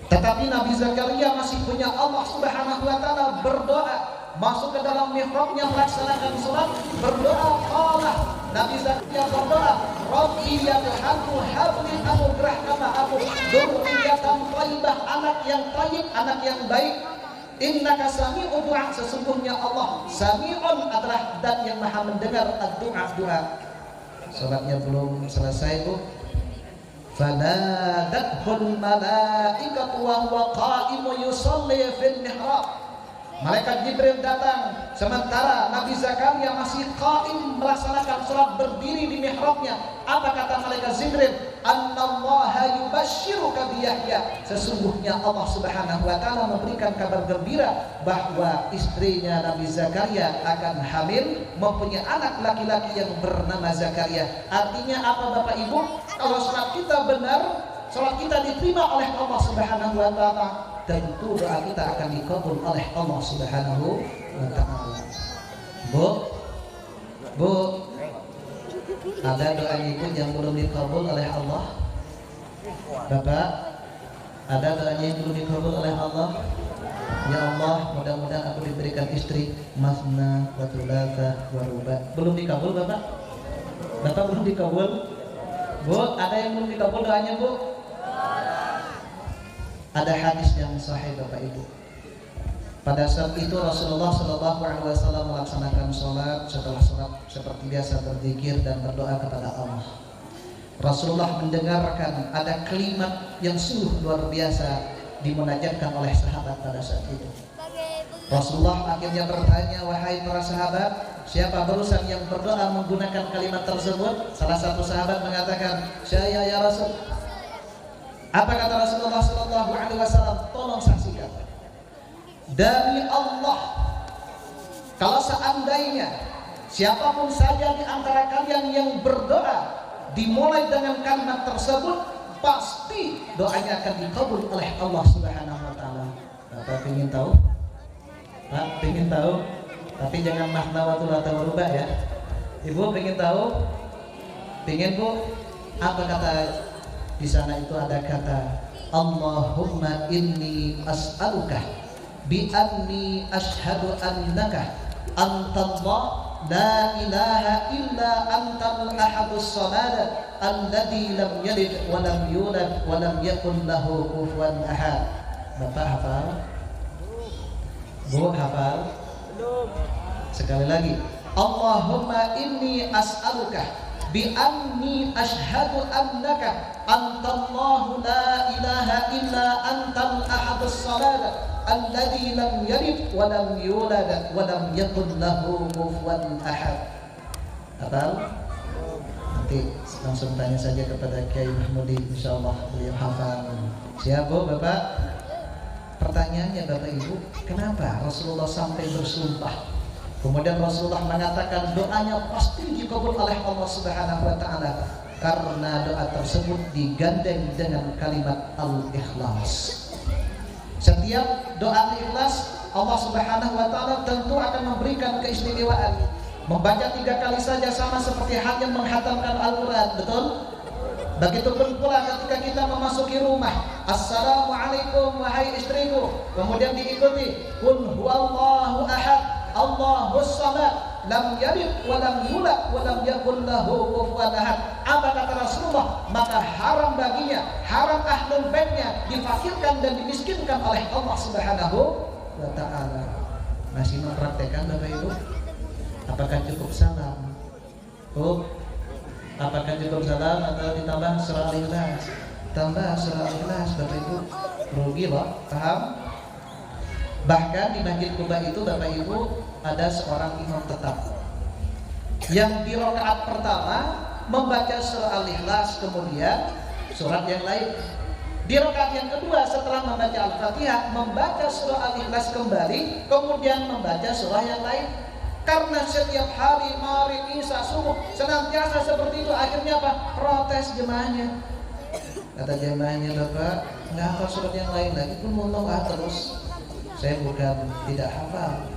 Tetapi Nabi Zakaria masih punya Allah Subhanahu wa taala, berdoa, masuk ke dalam mihrabnya melaksanakan salat, berdoa. Allah Nabi Zakaria berdoa, Rabbi ya Tuhanku, habli anugerahkanlah aku dzurriyyatan thayyibah, anak yang thayyib, anak yang baik. Innaka sami'ud du'a, sesungguhnya Allah sami'un adalah zat yang maha mendengar doa. Salatnya belum selesai, Bu. Fanadathul malaikatu wa huwa qa'imun yusalli fil mihrab. Malaikat Jibril datang sementara Nabi Zakaria masih qaim melaksanakan salat berdiri di mihrabnya. Apa kata malaikat Jibril? Annallaha yubashshiruka bi Yahya. Sesungguhnya Allah Subhanahu wa taala memberikan kabar gembira bahwa istrinya Nabi Zakaria akan hamil, mempunyai anak laki-laki yang bernama Zakaria. Artinya apa Bapak Ibu? Kalau salat kita benar, salat kita diterima oleh Allah Subhanahu wa taala, tentu doa kita akan dikabul oleh Allah Subhanahu wa taala. Bu, ada doa itu yang belum dikabul oleh Allah? Bapak, ada doanya yang belum dikabul oleh Allah? Ya Allah, mudah-mudahan aku diberikan istri masna wa thulatha wa ruba. Belum dikabul Bapak? Bapak belum dikabul? Bu, ada yang belum dikabul doanya, Bu? Ada hadis yang sahih Bapak Ibu. Pada saat itu Rasulullah SAW melaksanakan sholat. Setelah sholat seperti biasa berzikir dan berdoa kepada Allah. Rasulullah mendengarkan ada kalimat yang sungguh luar biasa dimunajatkan oleh sahabat pada saat itu. Rasulullah akhirnya bertanya, wahai para sahabat, siapa barusan yang berdoa menggunakan kalimat tersebut? Salah satu sahabat mengatakan, saya ya Rasul. Apa kata Rasulullah SAW? Tolong saksikan. Dari Allah, kalau seandainya siapapun saja di antara kalian yang berdoa dimulai dengan kalimat tersebut, pasti doanya akan dikabul oleh Allah Subhanahu wa taala. Bapak ingin tahu? Pak, ingin tahu? Tapi jangan mahnawatul atawarubah ya. Ibu ingin tahu? Ingin Bu? Apa kata di sana itu? Ada kata Allahumma inni as'aluka bi anni ashhadu annaka antallah la ilaha illa antal ahadus samad alladzi lam yalid wa lam yulad wa lam yakul lahu kufuwan ahad. Bapak hafal? Bu hafal? Sekali lagi, Allahumma inni as'aluka bi anni ashhadu annaka antallahu la ilaha illa antal ahadus samad alladzi lam yalid wa lam yulad wa lam yakul lahu kufuwan ahad. Hafal? Nanti langsung tanya saja kepada Kiai Mahmudi, insyaallah beliau hafal. Siap Bu, Bapak? Pertanyaannya Bapak Ibu, kenapa Rasulullah sampai bersumpah? Kemudian Rasulullah mengatakan doanya pasti dikabul oleh Allah Subhanahu wa taala, karena doa tersebut digandeng dengan kalimat al-ikhlas. Setiap doa ikhlas, Allah Subhanahu wa taala tentu akan memberikan keistimewaan. Membaca 3 kali saja sama seperti halnya menghatamkan Al-Qur'an, betul? Begitupun pula ketika kita memasuki rumah, assalamualaikum wahai istriku, kemudian diikuti qul huwallahu ahad, Allahus samad, lam yalid wa lam yulad wa lam yakul lahu kufuwan ahad. Apa kata Rasulullah? Maka haram baginya, haram ahlul baitnya difakirkan dan dimiskinkan oleh Allah Subhanahu wa taala. Masih mempraktekkan Bapak Ibu? Apakah cukup salam? Apakah cukup salam atau ditambah surah Al-Ikhlas? Tambah surah Al-Ikhlas Bapak Ibu. Rugi loh, paham? Bahkan di Masjid Kuba itu Bapak Ibu ada seorang imam tetap yang di rakaat pertama membaca surah Al-Ikhlas, kemudian surat yang lain. Di rakaat yang kedua setelah membaca Al-Fatihah membaca surah Al-Ikhlas kembali, kemudian membaca surah yang lain. Karena setiap hari maghrib, isya, subuh senantiasa seperti itu, akhirnya apa? Protes jemaahnya. Kata jemaahnya, Bapak nggak hafal surat yang lain lagi pun ngomong terus. Saya bukan tidak hafal,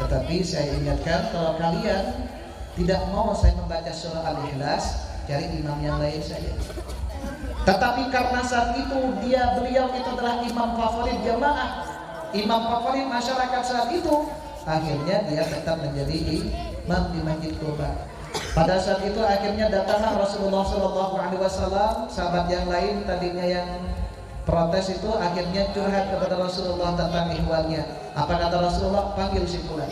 tetapi saya ingatkan kalau kalian tidak mau saya membaca surah Al-Ikhlas, cari imam yang lain saja. Tetapi karena saat itu beliau itu adalah imam favorit jamaah, imam favorit masyarakat saat itu, akhirnya dia tetap menjadi imam di Masjid Quba. Pada saat itu akhirnya datanglah Rasulullah SAW. Sahabat yang lain tadinya yang protes itu akhirnya curhat kepada Rasulullah tentang ihwannya. Apa kata Rasulullah? Panggil si fulan.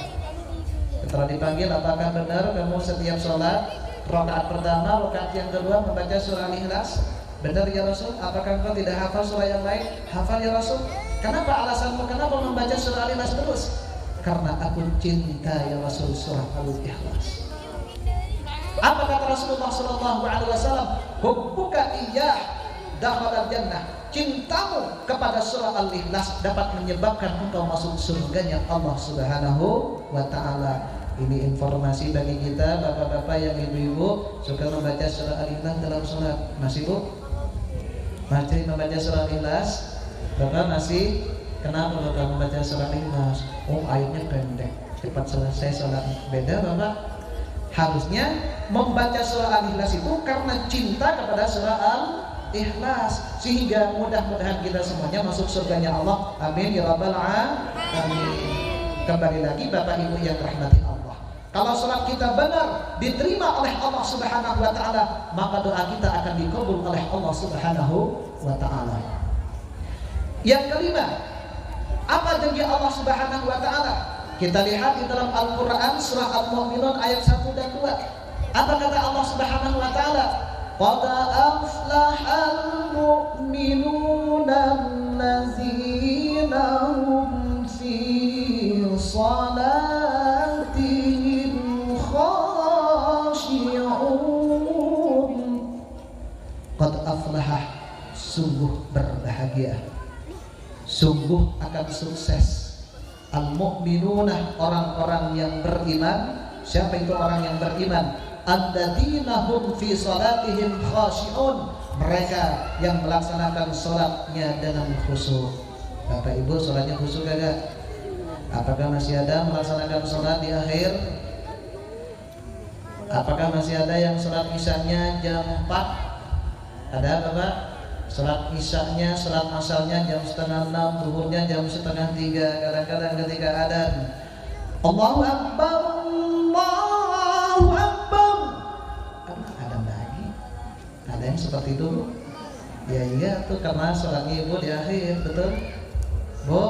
Setelah dipanggil, apakah benar kamu setiap sholat rakaat pertama, rakaat yang kedua membaca surah Al-Ikhlas? Benar ya Rasul. Apakah engkau tidak hafal surah yang lain? Hafal ya Rasul. Kenapa alasanmu? Kenapa membaca surah Al-Ikhlas terus? Karena aku cinta ya Rasul surah Al-Ikhlas. Apa kata Rasulullah SAW? Hubbuka iyyah dakhala jannah. Cintamu kepada surah Al-Ikhlas dapat menyebabkan engkau masuk surganya Allah Subhanahu wa Ta'ala. Ini informasi bagi kita bapak-bapak yang ibu-ibu suka membaca surah Al-Ikhlas dalam sholat. Masih bu? Masih membaca surah Al-Ikhlas? Bapak masih? Kenapa bapak membaca surah Al-Ikhlas? Oh ayatnya pendek, cepat selesai sholat. Beda bapak. Harusnya membaca surah Al-Ikhlas itu karena cinta kepada surah Al-Ikhlas, sehingga mudah-mudahan kita semuanya masuk surganya Allah. Amin ya rabbal alamin. Kembali lagi bapak ibu yang rahmati Allah, kalau sholat kita benar diterima oleh Allah Subhanahu wa Ta'ala, maka doa kita akan dikabul oleh Allah Subhanahu wa Ta'ala. Yang kelima, apa janji Allah Subhanahu wa Ta'ala? Kita lihat di dalam Al-Quran surah Al-Mu'minun ayat 1 dan 2. Apa kata Allah Subhanahu wa Ta'ala? Qad aflahal mu'minuna allazina hum fi salatihim khashi'un. Qad aflaha, sungguh berbahagia, sungguh akan sukses. Al-mu'minuna, orang-orang yang beriman. Siapa itu orang yang beriman? Alladzina hum fi salatihim khashi'un, mereka yang melaksanakan salatnya dengan khusyuk. Bapak Ibu, salatnya khusyuk kagak? Apakah masih ada melaksanakan salat di akhir? Apakah masih ada yang salat isyanya jam 4? Ada Bapak? Salat isyanya, salat asalnya jam 5:30, zuhurnya jam 2:30. Kadang-kadang ketika adzan Allahu Akbar, Allahu Akbar, karena adzan lagi. Ada yang seperti itu? Ya iya tuh, karena salatnya ibu di akhir, betul? Bu,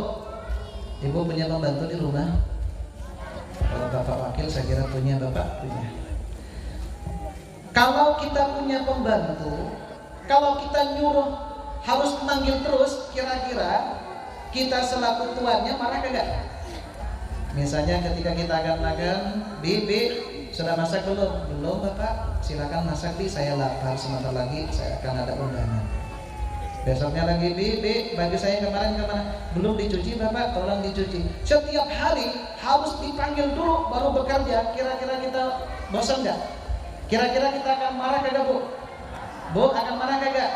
ibu punya pembantu di rumah? Kalau bapak wakil saya kira punya, bapak punya. Kalau kita punya pembantu, kalau kita nyuruh harus memanggil terus, kira-kira kita selaku tuannya marah kagak? Misalnya ketika kita akan makan, Bibi sudah masak belum? Belum bapak, silakan masak Bi, saya lapar, sebentar lagi saya akan ada undangan. Besoknya lagi, Bibi baju saya kemarin kemana? Belum dicuci bapak, tolong dicuci. Setiap hari harus dipanggil dulu baru bekerja. Kira-kira kita bosan nggak? Kira-kira kita akan marah kagak bu? Bu, akan marah kagak?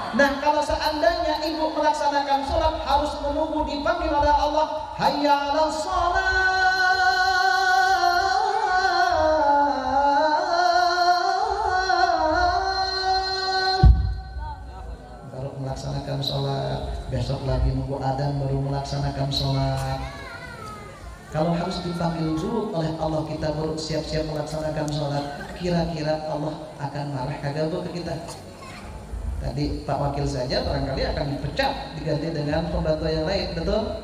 Nah, kalau seandainya ibu melaksanakan sholat harus menunggu dipanggil oleh Allah, hayya 'alas shalah, baru melaksanakan sholat. Besok lagi nunggu adzan baru melaksanakan sholat. Kalau harus dipanggil dulu oleh Allah kita baru siap-siap melaksanakan sholat, kira-kira Allah akan marah kagak bu ke kita? Tadi Pak Wakil saja barangkali akan dipecat, diganti dengan pembantu yang lain, betul?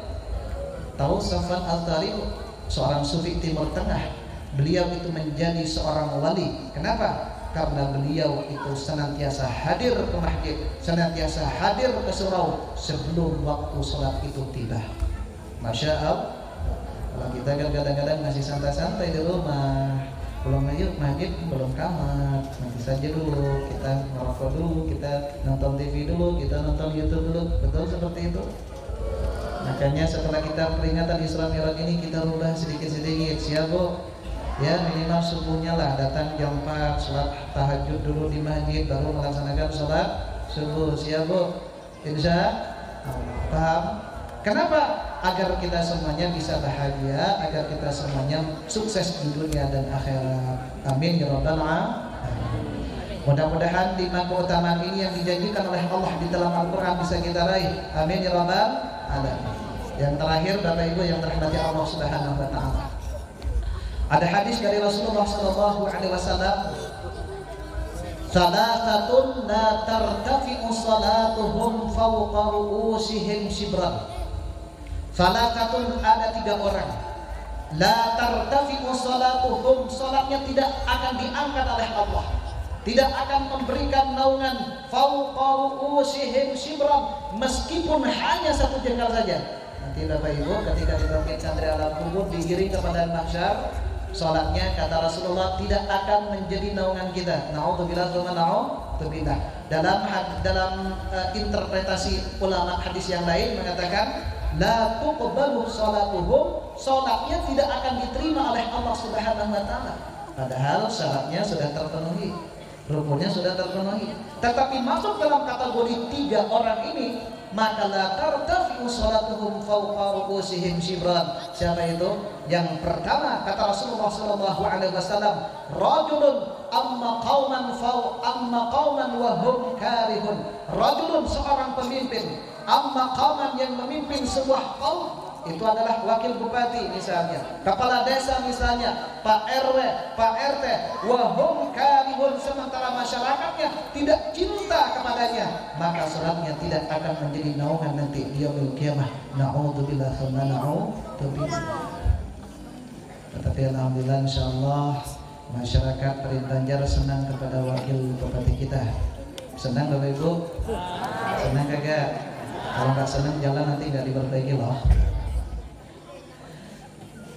Tahu Safwan Al-Tari, seorang sufi Timur Tengah, beliau itu menjadi seorang wali. Kenapa? Karena beliau itu senantiasa hadir ke masjid, senantiasa hadir ke surau sebelum waktu sholat itu tiba. Masya Allah. Kalau kita kan kadang-kadang masih santai-santai di rumah, belum yuk masjid, belum kamar, nanti saja dulu, kita merokok dulu, kita nonton TV dulu, kita nonton YouTube dulu, betul seperti itu. Makanya setelah kita peringatan Isra Mi'raj ini kita rubah sedikit-sedikit, siap bu? Ya minimal subuhnya lah, datang jam 4, sholat tahajud dulu di masjid, baru melaksanakan sholat subuh, siap bu? Insya Allah, paham? Kenapa? Agar kita semuanya bisa bahagia, agar kita semuanya sukses di dunia dan akhirat. Amin ya rabbal alamin. Mudah-mudahan 5 keutamaan ini yang dijanjikan oleh Allah di dalam Al-Quran bisa kita raih. Amin ya rabbal alamin. Yang terakhir Bapak Ibu yang dirahmati Allah Subhanahu wa taala. Ada hadis dari Rasulullah sallallahu alaihi wasallam, "Salasatun la tartafi'u salatuhum fawqa ru'usihim shibran." Salasatun, ada 3 orang. La tartafi'u salatuhum, salatnya tidak akan diangkat oleh Allah, tidak akan memberikan naungan fawqa ru'usihim shibran, meskipun hanya 1 jengkal saja. Nanti Bapak Ibu ketika dibangkitkan dari alam kubur digiring kepada mahsyar, salatnya kata Rasulullah tidak akan menjadi naungan kita. Na'udzubillah wa na'udzubillah. Dalam interpretasi ulama hadis yang lain mengatakan la tuqbalu salatuhum, salatnya tidak akan diterima oleh Allah Subhanahu wa taala. Padahal syaratnya sudah terpenuhi, rukunnya sudah terpenuhi. Tetapi masuk dalam kategori 3 orang ini, maka la tartafi'u salatuhum fawqa ru'usihim shibran. Siapa itu? Yang pertama kata Rasulullah sallallahu alaihi wasallam, rajulun amma qauman wa hum karihun. Rajulun, seorang pemimpin, amma qauman, yang memimpin sebuah kaum. Itu adalah wakil bupati misalnya, kepala desa misalnya, Pak RW, Pak RT, wa hum karihun, sementara masyarakatnya tidak cinta kepadanya, maka salatnya tidak akan menjadi naungan nanti di yaumil qiyamah. Na'udzubillah wa na'udzubillah. Tetapi alhamdulillah insyaallah masyarakat Perintanjar senang kepada wakil bupati kita. Senang Bapak Ibu? Senang kagak? Kalau nggak senang jalan nanti nggak diperbaiki loh.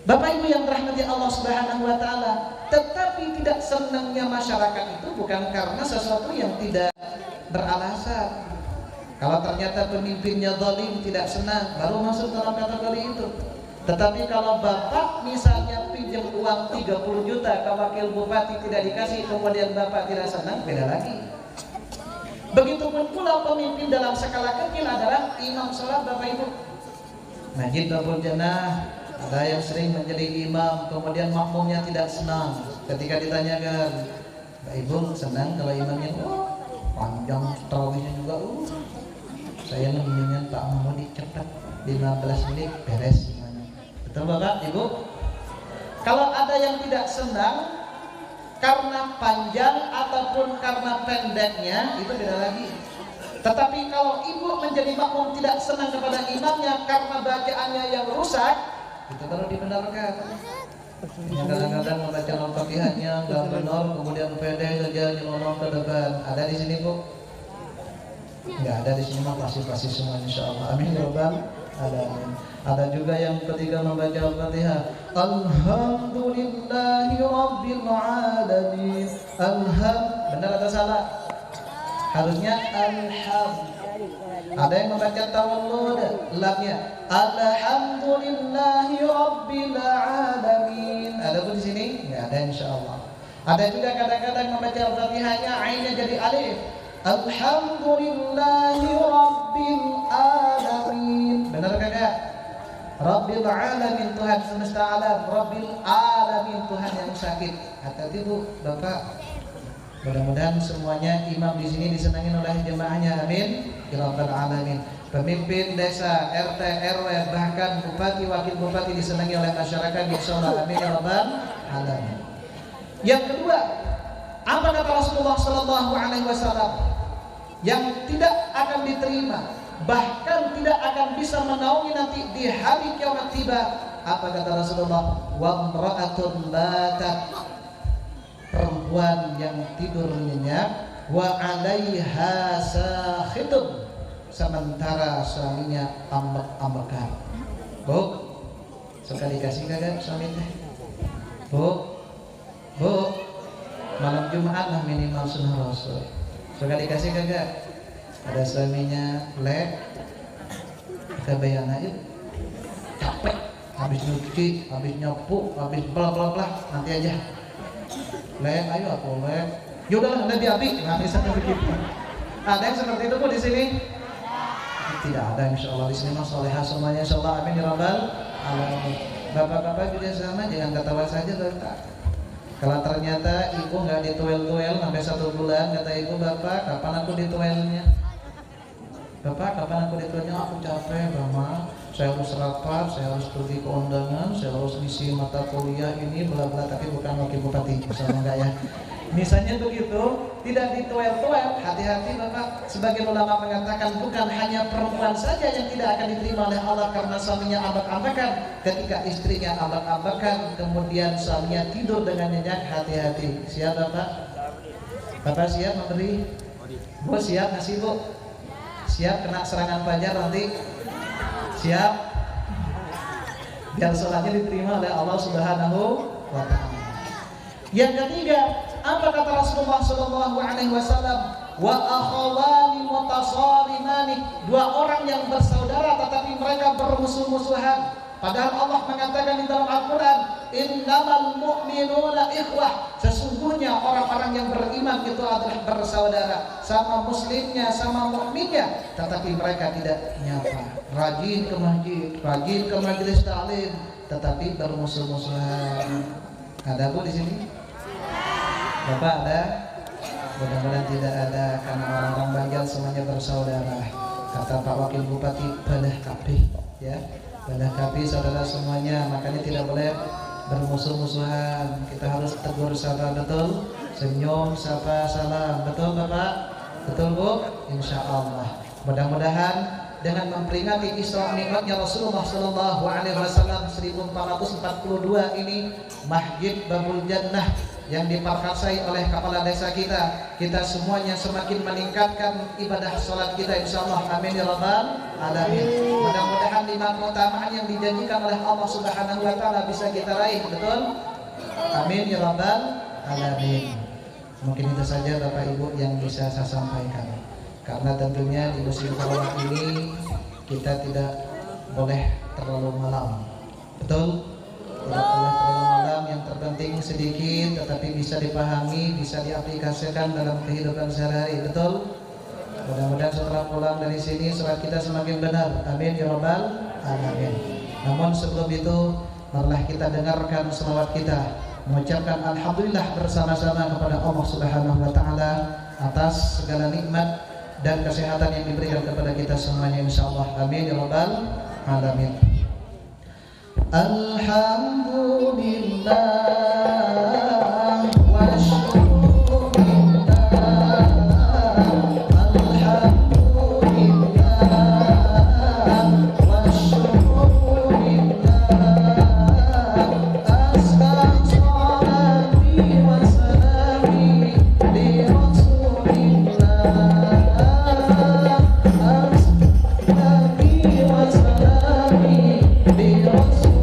Bapak Ibu yang dirahmati Allah Subhanahu wa taala, tetapi tidak senangnya masyarakat itu bukan karena sesuatu yang tidak beralasan. Kalau ternyata pemimpinnya zalim, tidak senang, baru masuk dalam kategori itu. Tetapi kalau Bapak misalnya pinjam uang 30 juta ke wakil bupati tidak dikasih, kemudian Bapak tidak senang, beda lagi. Begitupun pula pemimpin dalam skala kecil adalah imam salat Bapak Ibu. Masjid Babul Jannah, ada yang sering menjadi imam, kemudian makmumnya tidak senang. Ketika ditanyakan, Pak Ibu senang kalau imamnya panjang tarawihnya juga, saya mendingan Pak Mahmud cepat 15 menit beres semuanya. Betul Bapak Ibu? Kalau ada yang tidak senang karena panjang ataupun karena pendeknya, itu beda lagi. Tetapi kalau ibu menjadi makmum tidak senang kepada imamnya karena bacaannya yang rusak, itu baru dibenarkan. Yang kadang-kadang membaca Al-Fatihahnya nggak benar, kemudian pendek saja nyelonong ke depan. Ada di sini Bu? Nggak ada di sini, mah pasti semua insyaallah. Amin ya rabbal alamin. Ada juga yang ketika membaca Al-Fatihah, Alhamdulillahi Rabbil Alamin. Benar atau salah? Harusnya alham. Ada yang membaca tawallud, lamnya Alhamdulillahi Rabbil Alamin. Ada pun di sini? Nggak ada insyaallah. Ada juga kadang-kadang membaca Al-Fatihahnya ainnya jadi alif. Alhamdulillahi Rabbil Alamin. Benar kagak? Rabbil Alamin, Tuhan semesta alam. Rabbil Alamin, Tuhan yang sakit. Hati-hati Bu, Bapak. Mudah-mudahan semuanya imam di sini disenangi oleh jemaahnya. Amin ya rabbal alamin. Pemimpin desa, RT, RW, bahkan bupati, wakil bupati disenangi oleh masyarakat, insyaallah. Amin ya rabbal alamin. Yang kedua, apa kata Rasulullah sallallahu alaihi wasallam yang tidak akan diterima, bahkan tidak akan bisa menaungi nanti di hari kiamat tiba? Apa kata Rasulullah? Wa imra'atun batat, perempuan yang tidur nyenyak, wa 'alaiha sakhitun, sementara suaminya ambek-ambekan. Bu, sekali kasih kagak suami teh? Bu, malam Jumat lah minimal sunnah Rasul. Sekali kasih kagak? Ada suaminya lek, kebayang aja, capek, habis nyuci, habis nyapu, habis bla, nanti aja. Lek, ayo aku lek. Yaudahlah, lebih api. Nggak bisa begitu. Ada yang seperti itu Bu di sini? Tidak ada, insyaallah. Di sini mah solehah semuanya, insyaallah. Amin ya rabbal alamin. Bapak-bapak juga sama, jangan ketawa saja Bapak. Kalau ternyata ibu nggak dituel-tuel sampai 1 bulan, kata ibu, bapak kapan aku dituelnya? Bapak kapan aku dituelnya? Aku capek mama, saya harus rapat, saya harus pergi ke undangan, saya harus ngisi mata kuliah ini bla bla, tapi bukan wakil bupati, misalnya enggak ya. Misalnya begitu, tidak dituel-tuel. Hati-hati bapak. Sebagian ulama mengatakan bukan hanya perempuan saja yang tidak akan diterima oleh Allah karena suaminya ambak-ambakan. Ketika istrinya ambak-ambakan, kemudian suaminya tidur dengan nyenyak, hati-hati. Siap bapak? Bapak siap memberi? Bu siap ngasih bu? Siap kena serangan fajar nanti? Siap? Biar sholatnya diterima oleh Allah Subhanahu wa ta'ala. Yang ketiga, apa kata Rasulullah sallallahu alaihi wasallam? Wa akhawani mutasalimani, 2 orang yang bersaudara tetapi mereka bermusuh-musuhan. Padahal Allah mengatakan di dalam Al-Qur'an, innamal mu'minuna ikhwah. Sesungguhnya orang-orang yang beriman itu adalah bersaudara, sama muslimnya, sama mukminnya, tetapi mereka tidak nyapa. Rajin ke masjid, rajin ke majelis taklim, tetapi bermusuh-musuhan. Ada bu di sini? Bapak ada? Mudah-mudahan tidak ada, karena orang-orang Banjar semuanya bersaudara. Kata Pak Wakil Bupati, balah kabeh, ya, balah kabeh saudara semuanya. Makanya tidak boleh bermusuh-musuhan. Kita harus tegur sapa, betul? Senyum, sapa, salam, betul Bapak? Betul Bu? Insya Allah. Mudah-mudahan dengan memperingati Isra Mi'rajnya Rasulullah Sallallahu Alaihi Wasallam 1442 ini, Masjid Babul Jannah yang diperkasai oleh kepala desa kita semuanya semakin meningkatkan ibadah salat kita insyaallah. Amin ya rabbal alamin. Mudah-mudahan 5 keutamaan yang dijanjikan oleh Allah Subhanahu wa taala bisa kita raih, betul? Amin ya rabbal alamin. Mungkin itu saja Bapak Ibu yang bisa saya sampaikan. Karena tentunya di musim Ramadan ini kita tidak boleh terlalu malam. Betul? Tidak boleh terlalu malam, yang terpenting sedikit tetapi bisa dipahami, bisa diaplikasikan dalam kehidupan sehari-hari. Betul? Mudah-mudahan setelah pulang dari sini salat kita semakin benar. Amin ya rabbal alamin. Namun sebelum itu, marilah kita dengarkan selawat kita, mengucapkan alhamdulillah bersama-sama kepada Allah Subhanahu wa taala atas segala nikmat dan kesehatan yang diberikan kepada kita semuanya insyaallah. Amin ya rabbal alamin. Alhamdulillah wa syukurillah. Alhamdulillah wa syukurillah. As'al salati wa salami li Rasulillah. Wa salami li Rasulillah.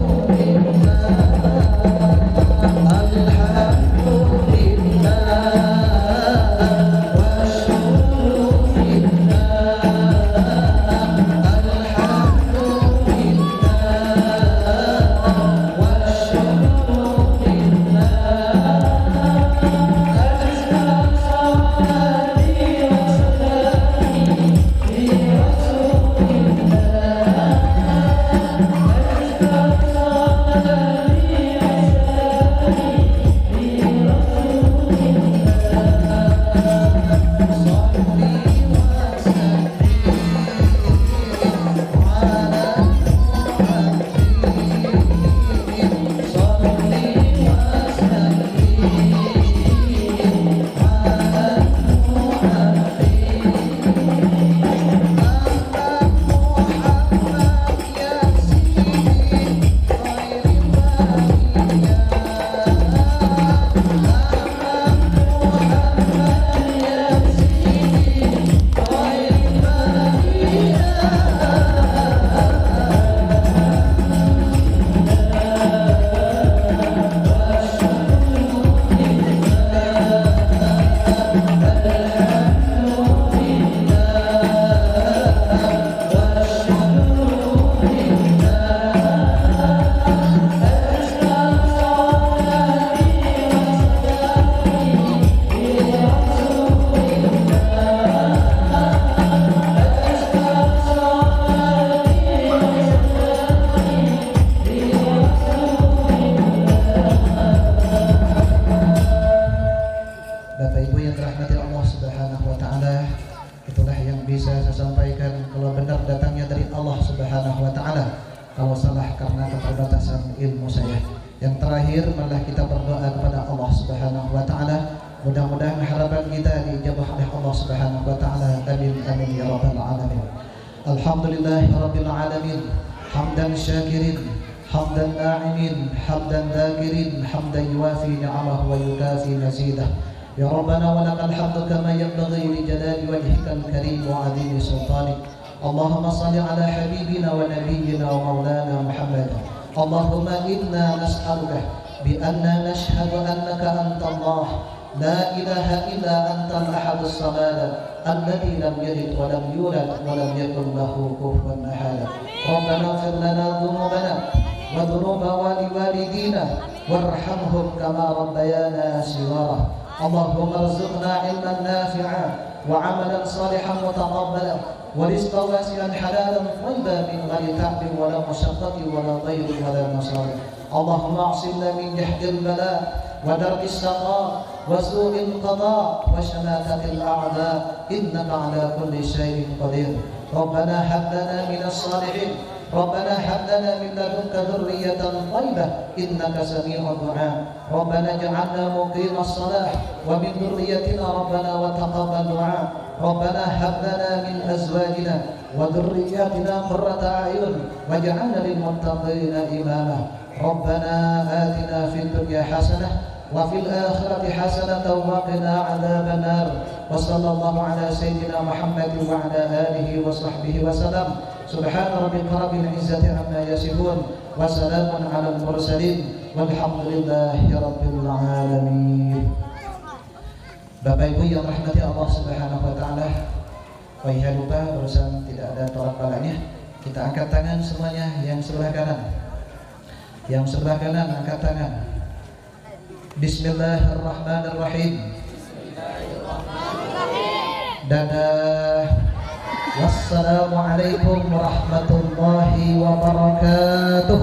bisa saya sampaikan kalau benar datangnya dari Allah Subhanahu wa taala, kalau salah karena keterbatasan ilmu saya. Yang terakhir malah kita berdoa kepada Allah Subhanahu wa taala, mudah-mudahan harapan kita diijabah oleh Allah Subhanahu wa taala. Amin amin ya rabbal alamin. Alhamdulillahirabbil alamin, hamdan syakirin, hamdan na'imin, hamdan dzakirin, hamdan yuwafi ni'amahu wa yukafi mazidah. Ya Rabbana wa lakal hamdu kama yanbaghi li jalali wajhikal karim wa 'azimi sultanik. Allahumma shalli ala habibina wa nabiyyina wa maulana Muhammad. Allahumma inna nas'aluka bi anna nashhadu annaka antallah la ilaha illa antal ahadus samad alladzi lam yalid wa lam yulad wa lam yakul lahu kufuwan ahad. Rabbana ighfir lana dhunubana wa dhunuba waliwalidina warhamhum kama rabbayana shighara. Allahumma arzuqna ilman nafi'an wa 'amalan salihan mutaqabbalan wa rizqan wasi'an halalan thayyiban min ghairi ta'bin wa la mashaqqatin wa la dhayrin wa la masarif. Allahumma a'simna min jahdil bala wa darkis saqa wa su'il qada wa shamatatil a'da innaka 'ala kulli shay'in qadir. Rabbana hab lana minas salihin ربنا هب لنا من لدنك ذرية طيبة إنك سميع الدعاء. ربنا اجعلنا مقيم الصلاة ومن ذريتنا ربنا وتقبل دعاء. ربنا هب لنا من أزواجنا وذرياتنا قرة أعين واجعلنا للمتقين إماما. ربنا آتنا في الدنيا حسنة وفي الآخرة حسنة وقنا عذاب النار. وصلى الله على سيدنا محمد وعلى آله وصحبه وسلم. سبحان ربك رب العزة عما يصفون وسلام على المرسلين والحمد لله رب العالمين. Bapak Ibu yang rahmati Allah Subhanahu wa taala, Wahai lupa barusan tidak ada tolak balanya. Kita angkat tangan semuanya, yang sebelah kanan. Yang sebelah kanan angkat tangan. Bismillahirrahmanirrahim. Dadah. Wassalamualaikum warahmatullahi wabarakatuh.